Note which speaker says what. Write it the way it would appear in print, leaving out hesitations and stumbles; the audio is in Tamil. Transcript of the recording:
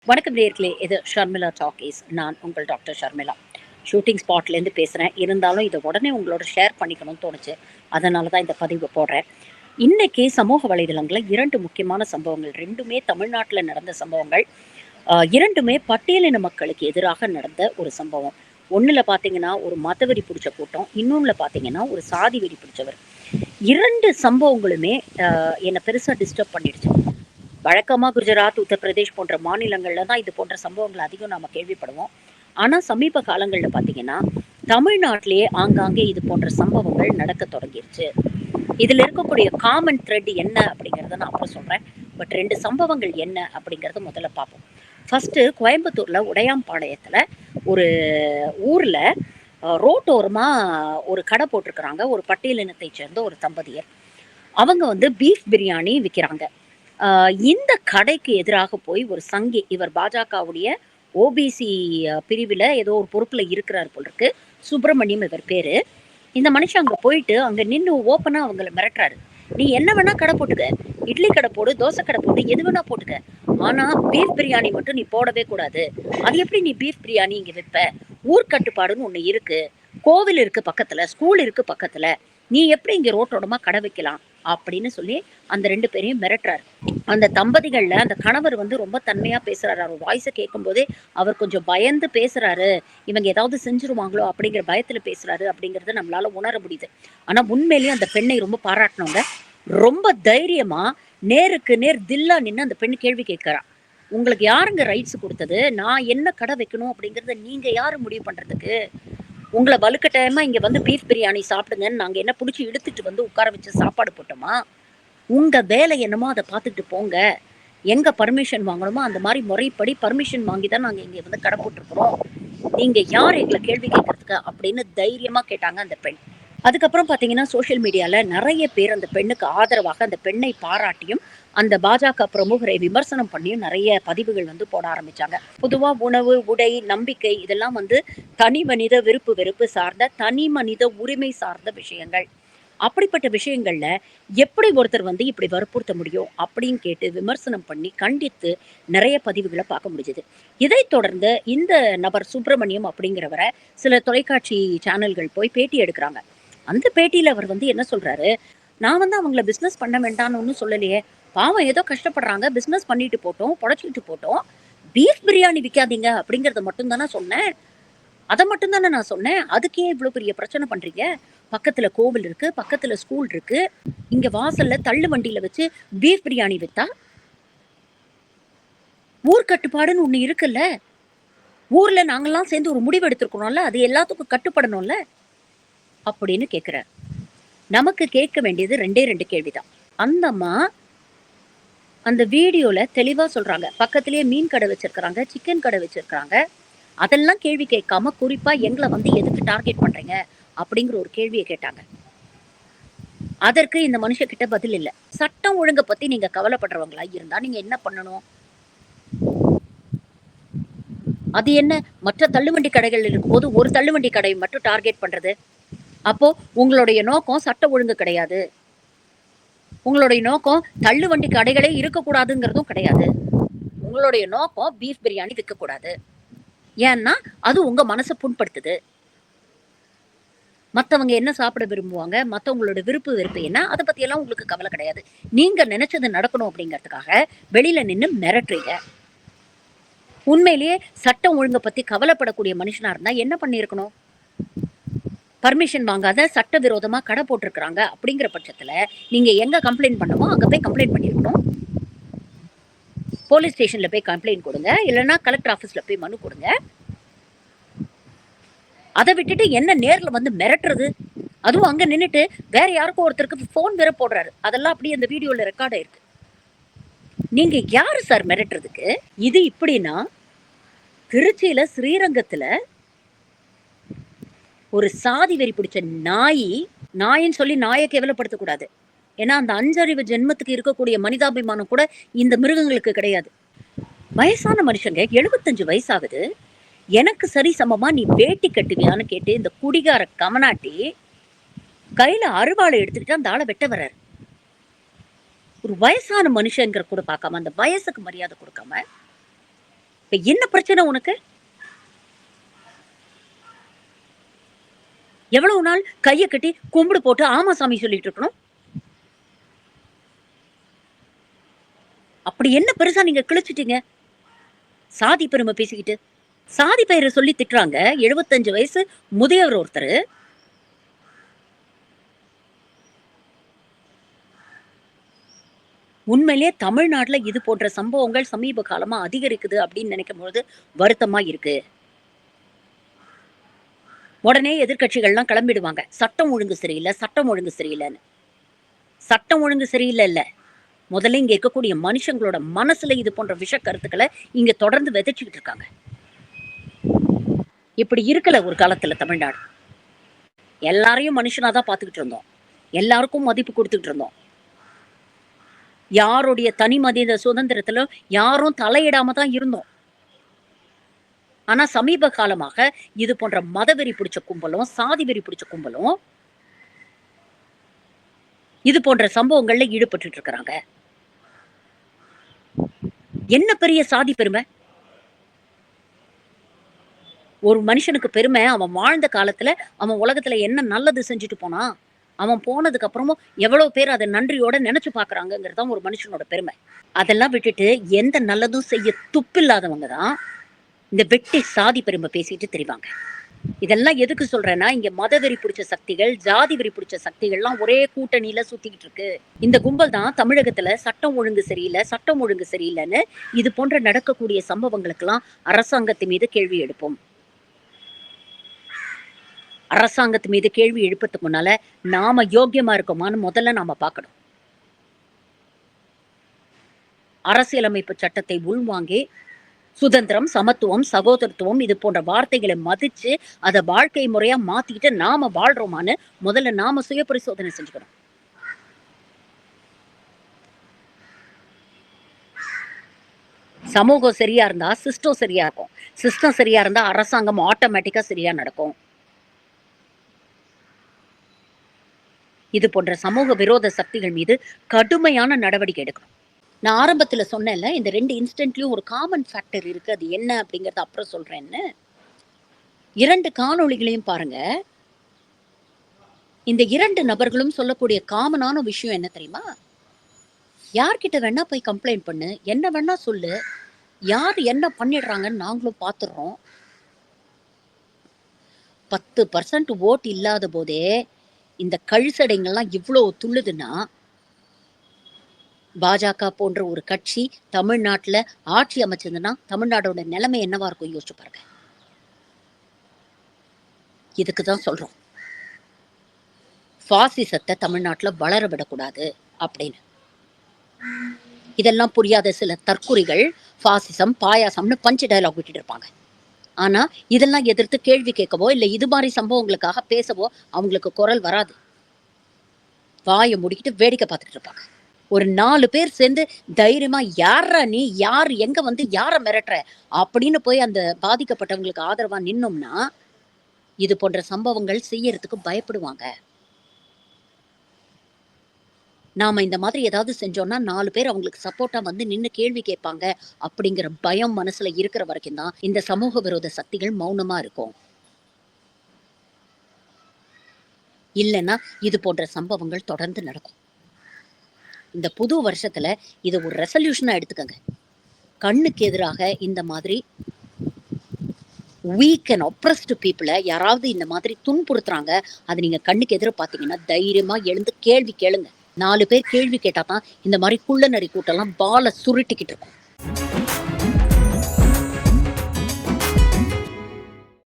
Speaker 1: வணக்கம் நேயர்களே, இது ஷர்மிளா டாக்கீஸ். நான் உங்கள் டாக்டர் ஷர்மிளா. ஷூட்டிங் ஸ்பாட்லேருந்து பேசுகிறேன். இருந்தாலும் இதை உடனே உங்களோட ஷேர் பண்ணிக்கணும்னு தோணுச்சு. அதனால தான் இந்த பதிவு போடுறேன். இன்னைக்கு சமூக வலைதளங்களில் 2 முக்கியமான சம்பவங்கள். 2மே தமிழ்நாட்டில் நடந்த சம்பவங்கள். 2மே பட்டியலின மக்களுக்கு எதிராக நடந்த ஒரு சம்பவம். ஒண்ணுல பார்த்தீங்கன்னா, ஒரு மதவெறி பிடிச்ச கூட்டம். இன்னொன்னுல பார்த்தீங்கன்னா, ஒரு சாதி வெறி பிடிச்சவர். 2 சம்பவங்களுமே என்னை பெருசா டிஸ்டர்ப் பண்ணிடுச்சு. வழக்கமா குஜராத், உத்தரப்பிரதேஷ் போன்ற மாநிலங்கள்ல தான் இது போன்ற சம்பவங்கள் அதிகம் நாம கேள்விப்படுவோம். ஆனா சமீப காலங்கள்ல பார்த்தீங்கன்னா, தமிழ்நாட்டிலேயே ஆங்காங்கே இது போன்ற சம்பவங்கள் நடக்க தொடங்கிருச்சு. இதுல இருக்கக்கூடிய காமன் த்ரெட் என்ன அப்படிங்கிறத நான் அப்புறம் சொல்றேன். பட் 2 சம்பவங்கள் என்ன அப்படிங்கிறத முதல்ல பார்ப்போம். ஃபர்ஸ்ட்டு கோயம்புத்தூர்ல உடையாம்பாளையத்துல ஒரு ஊர்ல ரோட்டோரமா ஒரு கடை போட்டிருக்கிறாங்க. ஒரு பட்டியலினத்தைச் சேர்ந்த ஒரு தம்பதியர். அவங்க வந்து பீஃப் பிரியாணி விக்கிறாங்க. இந்த கடைக்கு எதிராக போய் ஒரு சங்கி, இவர் பாஜகவுடைய ஓபிசி பிரிவில் ஏதோ ஒரு பொறுப்பில் இருக்கிறார் போல் இருக்கு. சுப்பிரமணியம் இவர் பேர். இந்த மனுஷன் அங்கே போயிட்டு அங்கே நின்று ஓப்பனாக அவங்கள மிரட்டுறாரு. நீ என்ன வேணா கடை போட்டுக்க, இட்லி கடை போடு, தோசை கடை போட்டு, எது வேணா போட்டுக்க, ஆனால் பீஃப் பிரியாணி மட்டும் நீ போடவே கூடாது. அது எப்படி நீ பீஃப் பிரியாணி இங்கே விற்ப? ஊர் கட்டுப்பாடுன்னு ஒன்று இருக்கு, கோவில் இருக்கு பக்கத்தில், ஸ்கூல் இருக்கு பக்கத்தில், நீ எப்படி இங்கே ரோட்டோடமா கடை வைக்கலாம் அப்படின்னு சொல்லி அந்த 2 பேரையும் மிரட்டுறாரு. அந்த தம்பதிகள்ல அந்த கணவர் வந்து ரொம்ப தன்மையா பேசுறாரு. அவர் வாய்ஸை கேட்கும் போதே அவர் கொஞ்சம் பயந்து பேசுறாரு. இவங்க ஏதாவது செஞ்சிருவாங்களோ அப்படிங்கிற பயத்துல பேசுறாரு அப்படிங்கறத நம்மளால உணர முடியுது. ஆனா உண்மையிலேயே அந்த பெண்ணை ரொம்ப பாராட்டணுங்க. ரொம்ப தைரியமா நேருக்கு நேர் தில்லா நின்று அந்த பெண் கேள்வி கேட்கிறா. உங்களுக்கு யாருங்க ரைட்ஸ் கொடுத்தது? நான் என்ன கடை வைக்கணும் அப்படிங்கறத நீங்க யாரு முடிவு பண்றதுக்கு? உங்களை வலுக்கட்டாயமா இங்க வந்து பீஃப் பிரியாணி சாப்பிடுங்கன்னு நாங்க என்ன பிடிச்சி இழுத்துட்டு வந்து உட்கார வச்சு சாப்பாடு போட்டோமா? உங்க வேலை என்னமோ அதை பார்த்துட்டு போங்க. எங்க பர்மிஷன் வாங்கணுமோ அந்த மாதிரி முறைப்படி பர்மிஷன் வாங்கி தான் நாங்க இங்க வந்து கடை போட்டிருக்கிறோம். நீங்க யார் எங்களை கேள்வி கேட்கறதுக்கு அப்படின்னு தைரியமா கேட்டாங்க அந்த பெண். அதுக்கப்புறம் பாத்தீங்கன்னா சோசியல் மீடியால நிறைய பேர் அந்த பெண்ணுக்கு ஆதரவாக அந்த பெண்ணை பாராட்டியும் அந்த பாஜக பிரமுகரை விமர்சனம் பண்ணியும் நிறைய பதிவுகள் வந்து போட ஆரம்பிச்சாங்க. பொதுவா உணவு, உடை, நம்பிக்கை இதெல்லாம் வந்து தனி மனித விருப்பு வெறுப்பு சார்ந்த, தனி மனித உரிமை சார்ந்த விஷயங்கள். அப்படிப்பட்ட விஷயங்கள்ல எப்படி ஒருத்தர் வந்து இப்படி வற்புறுத்த முடியும் அப்படின்னு கேட்டு விமர்சனம் பண்ணி கண்டித்து நிறைய பதிவுகளை பார்க்க முடிஞ்சது. இதைத் தொடர்ந்து இந்த நபர் சுப்பிரமணியம் அப்படிங்கிறவரை சில தொலைக்காட்சி சேனல்கள் போய் பேட்டி எடுக்கிறாங்க. அந்த பேட்டியில அவர் வந்து என்ன சொல்றாரு, நான் வந்து அவங்கள பிசினஸ் பண்ண வேண்டாம்னு ஒன்றும் சொல்லலையே, பாவம் ஏதோ கஷ்டப்படுறாங்க, பிசினஸ் பண்ணிட்டு போட்டோம், பொழைச்சிக்கிட்டு போட்டோம், பீஃப் பிரியாணி விற்காதீங்க அப்படிங்கறத மட்டும் தானே சொன்னேன். அதை மட்டும் தானே நான் சொன்னேன். அதுக்கே இவ்வளவு பெரிய பிரச்சனை பண்றீங்க? பக்கத்துல கோவில் இருக்கு, பக்கத்துல ஸ்கூல் இருக்கு, இங்க வாசல்ல தள்ளு வண்டியில வச்சு பீஃப் பிரியாணி வித்தா ஊர் கட்டுப்பாடுன்னு ஒண்ணு இருக்குல்ல. ஊர்ல நாங்கெல்லாம் சேர்ந்து ஒரு முடிவு எடுத்திருக்கணும்ல, அது எல்லாத்துக்கும் கட்டுப்படணும்ல அப்படின்னு கேக்குறார். நமக்கு கேட்க வேண்டியது 2 கேள்விதான். அந்த அம்மா அந்த வீடியோல தெளிவா சொல்றாங்க. பக்கத்திலேயே மீன் கடை வச்சிருக்கிறாங்க, சிக்கன் கடை வச்சிருக்கிறாங்க. அதெல்லாம் கேள்வி கேட்காம குறிப்பா எங்களை வந்து எதுக்கு டார்கெட் பண்றீங்க அப்படிங்கிற ஒரு கேள்வியை கேட்டாங்க. அதற்கு இந்த மனுஷகிட்ட பதில் இல்ல. சட்டம் ஒழுங்கை பத்தி நீங்க கவலைப்படுறவங்களா இருந்தா நீங்க என்ன பண்ணணும்? அது என்ன, மற்ற தள்ளுவண்டி கடைகள் இருக்கும்போது ஒரு தள்ளுவண்டி கடை மட்டும் டார்கெட் பண்றது? அப்போ உங்களுடைய நோக்கம் சட்ட ஒழுங்கு கிடையாது. உங்களுடைய நோக்கம் தள்ளுவண்டி கடைகளே இருக்கக்கூடாதுங்கிறதும் கிடையாது. உங்களுடைய நோக்கம் பீஃப் பிரியாணி விற்கக்கூடாது. ஏன்னா அது உங்க மனசை புண்படுத்துது. மற்றவங்க என்ன சாப்பிட விரும்புவாங்க, மற்றவங்களோட விருப்பு வெறுப்பு என்ன, அதை பத்தி எல்லாம் உங்களுக்கு கவலை கிடையாது. நீங்க நினைச்சது நடக்கணும் அப்படிங்கிறதுக்காக வெளியில நின்று மிரட்டுறீங்க. உண்மையிலேயே சட்டம் ஒழுங்கை பத்தி கவலைப்படக்கூடிய மனுஷனா இருந்தா என்ன பண்ணிருக்கணும்? பர்மிஷன் வாங்காத சட்டவிரோதமா கடை போட்டிருக்கிறாங்க அப்படிங்கிற பட்சத்துல நீங்க எங்க கம்ப்ளைண்ட் பண்ணமோ அங்க போய் கம்ப்ளைண்ட் பண்ணிருக்கணும். போலீஸ் ஸ்டேஷன்ல போய் கம்ப்ளைண்ட் கொடுங்க, இல்லைன்னா கலெக்டர் ஆபீஸ்ல போய் மனு கொடுங்க. அதை விட்டுட்டு என்ன நேர்ல வந்து மிரட்டுறது? அதுவும் அங்க நின்னுட்டு வேற யாருக்கும் ஒருத்தருக்கு போன் வேற போடுறாரு. அதெல்லாம் அப்படியே அந்த வீடியோல ரெக்கார்ட் ஆயிருக்கு. நீங்க யாரு சார் மிரட்டுறதுக்கு? இது இப்படின்னா திருச்சியில ஸ்ரீரங்கத்துல ஒரு சாதி வெறி பிடிச்ச நாயின்னு சொல்லி நாயை கேவலப்படுத்தக்கூடாது. ஏன்னா அந்த 5 அறிவு ஜென்மத்துக்கு இருக்கக்கூடிய மனிதாபிமானம் கூட இந்த மிருகங்களுக்கு கிடையாது. வயசான மனுஷங்க 75 வயசாகுது, எனக்கு சரி சமமா நீ வேட்டி கட்டுவியான்னு கேட்டு இந்த குடிகார கமனாட்டி கையில அருவாளை எடுத்துக்கிட்டு அந்த ஆளை வெட்ட வர்றாரு. ஒரு வயசான மனுஷங்கிற கூட பார்க்காம, அந்த வயசுக்கு மரியாதை கொடுக்காம இப்ப என்ன பிரச்சனை உனக்கு? எவ்வளவு நாள் கைய கட்டி கும்பிடு போட்டு ஆமா சாமி சொல்லிட்டு இருக்கணும்? அப்படி என்ன பெருசா நீங்க கிழிச்சிட்டீங்க? சாதி பெருமை பேசிக்கிட்டு. சாதி பெயரை சொல்லி திட்டுறாங்க. 75 வயசு முதியவர் ஒருத்தரு. உண்மையிலேயே தமிழ்நாட்டுல இது போன்ற சம்பவங்கள் சமீப காலமா அதிகரிக்குது அப்படின்னு நினைக்கும்போது வருத்தமா இருக்கு. உடனே எதிர்க்கட்சிகள்லாம் கிளம்பிடுவாங்க. சட்டம் ஒழுங்கு சரியில்ல, சட்டம் ஒழுங்கு சரியில்லன்னு. சட்டம் ஒழுங்கு சரியில்ல இல்ல. முதல்ல இங்க இருக்கக்கூடிய மனுஷங்களோட மனசுல இது போன்ற விஷ கருத்துக்களை இங்க தொடர்ந்து விதைச்சுக்கிட்டு இருக்காங்க. இப்படி இருக்கல ஒரு காலத்துல தமிழ்நாடு. எல்லாரையும் மனுஷனாதான் பார்த்துக்கிட்டு இருந்தோம். எல்லாருக்கும் மதிப்பு கொடுத்துட்டு இருந்தோம். யாருடைய தனி மனித சுதந்திரத்துல யாரும் தலையிடாம தான் இருந்தோம். ஆனா சமீப காலமாக இது போன்ற மதவெறி பிடிச்ச கும்பலும், சாதி வெறி பிடிச்ச கும்பலும் இது போன்ற சம்பவங்கள்ல ஈடுபட்டு இருக்கிறாங்க. என்ன பெரிய சாதி பெருமை? ஒரு மனுஷனுக்கு பெருமை அவன் வாழ்ந்த காலத்துல அவன் உலகத்துல என்ன நல்லது செஞ்சுட்டு போனான், அவன் போனதுக்கு அப்புறமும் எவ்வளவு பேர் அதை நன்றியோட நினைச்சு பாக்குறாங்கிறதுதான் ஒரு மனுஷனோட பெருமை. அதெல்லாம் விட்டுட்டு எந்த நல்லதும் செய்ய துப்பில்லாதவங்க தான் இந்த வெட்டி சாதி பெருமை பேசிட்டு தெரிவாங்க. இதெல்லாம் எதுக்கு சொல்றேன்னா, இங்க மதவெறி பிடிச்ச சக்திகள், ஜாதி வெறி பிடிச்ச சக்திகள்லாம் ஒரே கூட்டணியில சுத்திக்கிட்டு இருக்கு. இந்த கும்பல் தான் தமிழகத்துல சட்டம் ஒழுங்கு சரியில்லை, சட்டம் ஒழுங்கு சரியில்லைன்னு இது போன்ற நடக்கக்கூடிய சம்பவங்களுக்கெல்லாம் அரசாங்கத்து மீது கேள்வி எழுப்பும். அரசாங்கத்து மீது கேள்வி எழுப்பதுக்கு முன்னால நாம யோக்கியமா இருக்கோமான்னு முதல்ல நாம பார்க்கணும். அரசியலமைப்பு சட்டத்தை உள்வாங்கி சுதந்திரம், சமத்துவம், சகோதரத்துவம் இது போன்ற வார்த்தைகளை மதிச்சு அதை வாழ்க்கை முறையா மாத்திக்கிட்டு நாம வாழ்றோமான்னு முதல்ல நாம சுய பரிசோதனை செஞ்சுக்கணும். சமூகம் சரியா இருந்தா சிஸ்டம் சரியா இருக்கும். சிஸ்டம் சரியா இருந்தா அரசாங்கம் ஆட்டோமேட்டிக்கா சரியா நடக்கும். இது போன்ற சமூக விரோத சக்திகள் மீது கடுமையான நடவடிக்கை எடுக்கணும். நான் ஆரம்பத்துல சொன்னேன்ல, இந்த 2 இன்சிடென்ட்லயும் ஒரு காமன் ஃபேக்டர் இருக்கு. அது என்ன அப்படிங்கறத அப்புறம் சொல்றேன்னு. 2 காணொளிகளையும் பாருங்க. இந்த 2 நபர்களும் சொல்லக்கூடிய காமனான விஷயம் என்ன தெரியுமா? யார்கிட்ட வேணா போய் கம்ப்ளைண்ட் பண்ணு, என்ன வேணா சொல்லு, யார் என்ன பண்ணிடுறாங்கன்னு நாங்களும் பார்த்துடுறோம். 10% ஓட் இல்லாத போதே இந்த கழிசடைங்கள்லாம் இவ்வளவு துள்ளுதுன்னா, பாஜக போன்ற ஒரு கட்சி தமிழ்நாட்டுல ஆட்சி அமைச்சதுன்னா தமிழ்நாடோட நிலைமை என்னவா இருக்கும் யோசிச்சு பாருங்க. இதுக்குதான் சொல்றோம், பாசிசத்தை தமிழ்நாட்டுல வளர விடக்கூடாது அப்படின்னு. இதெல்லாம் புரியாத சில தற்குறிகள் பாசிசம், பாயாசம்னு பஞ்சு டயலாக் விட்டுட்டு இருப்பாங்க. ஆனா இதெல்லாம் எதிர்த்து கேள்வி கேட்கவோ இல்ல இது மாதிரி சம்பவங்களுக்காக பேசவோ அவங்களுக்கு குரல் வராது. வாயை முடிக்கிட்டு வேடிக்கை பார்த்துட்டு இருப்பாங்க. ஒரு 4 பேர் சேர்ந்து தைரியமா யாரா நீ, யார் எங்க வந்து யார மிரட்டுற அப்படின்னு போய் அந்த பாதிக்கப்பட்டவங்களுக்கு ஆதரவா நின்னோம்னா இது போன்ற சம்பவங்கள் செய்யறதுக்கு பயப்படுவாங்க. நாம இந்த மாதிரி ஏதாவது செஞ்சோம்னா 4 பேர் அவங்களுக்கு சப்போர்ட்டா வந்து நின்னு கேள்வி கேட்பாங்க அப்படிங்கிற பயம் மனசுல இருக்கிற வரைக்கும் தான் இந்த சமூக விரோத சக்திகள் மௌனமா இருக்கும். இல்லைன்னா இது போன்ற சம்பவங்கள் தொடர்ந்து நடக்கும். இந்த புது வருஷத்துல இது ஒரு ரெசல்யூஷனா எடுத்துக்கங்க. கண்ணுக்கு எதிராக இந்த மாதிரி வீக் அண்ட் ஒப்ரஸ்டு பீப்புளை யாராவது இந்த மாதிரி துன்புறுத்துறாங்க, அது நீங்க கண்ணுக்கு எதிர பாத்தீங்கன்னா தைரியமா எழுந்து கேள்வி கேளுங்க. 4 பேர் கேள்வி கேட்டாதான் இந்த மாதிரி குள்ள நரி கூட்டம்லாம் பாலை சுருட்டிக்கிட்டு இருக்கும்.